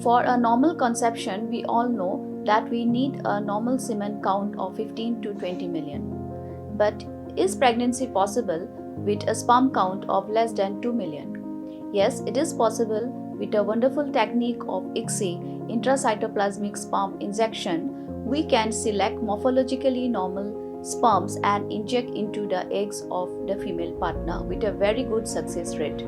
For a normal conception, we all know that we need a normal semen count of 15 to 20 million. But is pregnancy possible with a sperm count of less than 2 million? Yes, it is possible with a wonderful technique of ICSI, intracytoplasmic sperm injection. We can select morphologically normal sperms and inject into the eggs of the female partner with a very good success rate.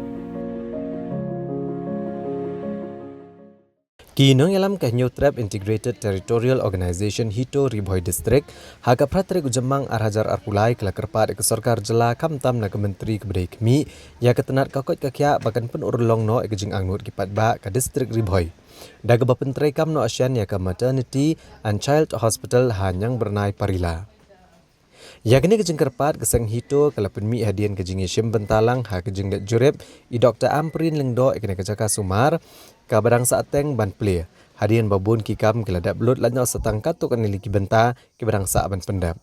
Kinong alam ke New Trap Integrated Territorial Organization Hito Riboy District haga pratrik ujamang arhajar arpulai kela kerpat ke sarkar jela kamtam na kementeri kebedai kemi ya ketenat kakot kakya bakan pen urlong no ekejing angnut kipat ba ke distrik Riboy. Daga bapentrai kam no Asian ya ke Maternity and Child Hospital hanyang bernai Parila. Ya kini kejing kerpat keseng hito kala penmi hadian kejing isyem bentalang ha kejing dat jurep i Dr. Amprin lengdo ikene kejaka sumar ka barang saateng ban plia hadian babun kikam kala dat belut lanyo setang katuk kan liki benta ke barang sa ban pendap.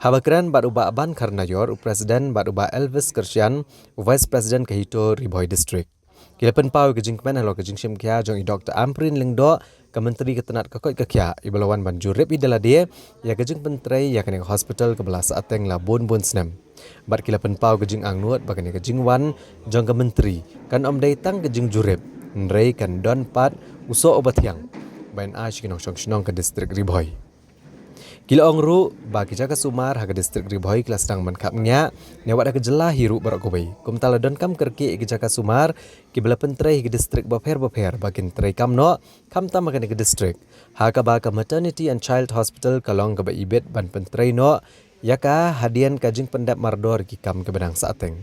Habakran bat uba ban Karnayor Presiden bat uba Elvis Kersian Vice President ke hito Riboy District. Kila penpau kejing kemen halo kejing syem kia jong i Dr. Amprin lengdo Kementeri Ketenat Kakot Kakya Ibalawan Banjurip Idala dia ya kejing pentrai ya kene hospital ke belah saateng la bun senam. Bat kila penpau kejing angnuat bakane kejing wan jong kementeri kan om dai tang kejing jurip nrei kan don pat uso obat yang bain ash kinong syong ke distrik Riboy. Kila ongru bagi jaga sumar haga distrik Riboy kelas sedang menkapnya newat ada kejela hiru barak kobai. Kumtala don kam kerki ke jaga sumar kibla pentrai ke distrik bapher bakin trai kam no kam tam makan ke distrik. Haga baka Maternity and Child Hospital kalong ke ibet ban pentrai no yaka hadian kajing pendap mardor ki kam ke bedang saateng.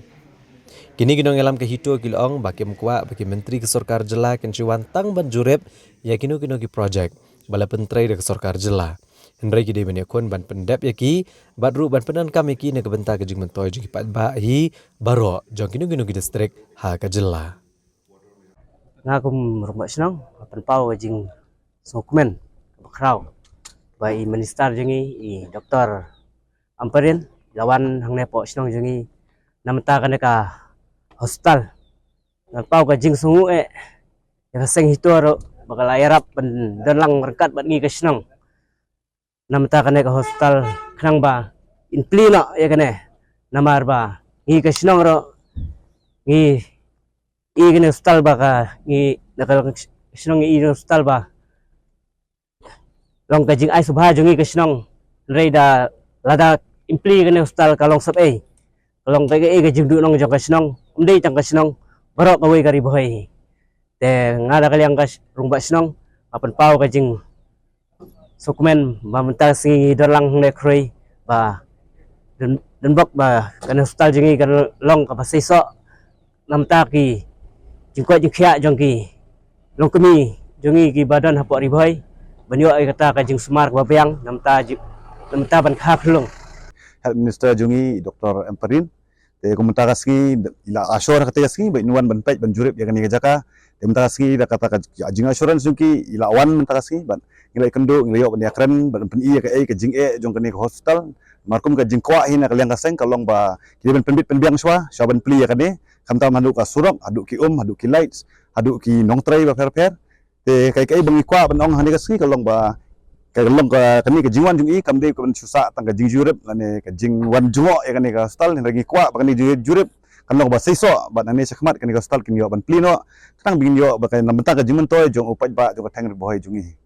Kini ginong elam ke hito kilong baki mkwa baki menteri ke sorkar jela kenciwan tang banjurep ya kino ki projek bala pentrai de ke sorkar jela. Hendrai kide menekon ban pendap yaki badru ban penan kami ki ne kebenta kejing mentoy jiki pat ba hi baro jong kinu ki distrik ha ka jela. Ngakum rumah senang penpau kejing sokmen bakrau bai minister jengi i Dr. Amprin lawan hang nepo senang jengi namta kan ka hospital penpau kejing sungu ya seng hitoro bakal ayarap ben dalang merkat bat ngi ke senang namta kane ka hospital khnang ba inplino ya kane namar ba ngi ka sinong ro ngi i kane hospital ba ka ngi nakal sinong i hospital ba long ka jing ai subha jungi ka sinong rei da lada impli kane hospital kalong sab kalong ka ka jing du nong jong ka sinong umdei tang ka sinong baro ka wei ka Riboy te ngada kalyang ka rungba sinong apan pau ka jing Sukmen mamenta si dalang nekroi ba dan bok ba kan hospital jengi kan long ka pasiso namta ki jingko jingkhia jongki long kemi jongi ki badan hapok Riboy banyo ai kata ka jing sumar ka babyang namta ban khap long Health Minister jongi Dr. Amprin te komentar ski ila asor kata ski ba nuan ban pait ban jurip ya kan ni jaka mentara ski da kata jing assurance jongki ila wan mentara ski ban ngilai kendo ngilai yok bani akran ban pen iya ke jing jong kani ke hospital markum ka jing kwa hina kaliang kaseng kalong ba kili ban penbit penbiang swa ban pli ya kani kamta mandu ka surok aduk ki aduk ki lights aduk ki nongtrai ba fer te kai bangi kwa ban ong hani kaski kalong ba kai kalong ka kani ke jingwan jung i kamde ko ban susa tang ka jing jurep lane ka jing wan jungo ya kani ka hospital ni lagi kwa ba kani jurep kalong ba seiso ban ane sakmat kani ka hospital kini ban pli no tang bingin yo ba kai nambenta ka jing mentoy jong upat ba jong ka tang Riboy jungi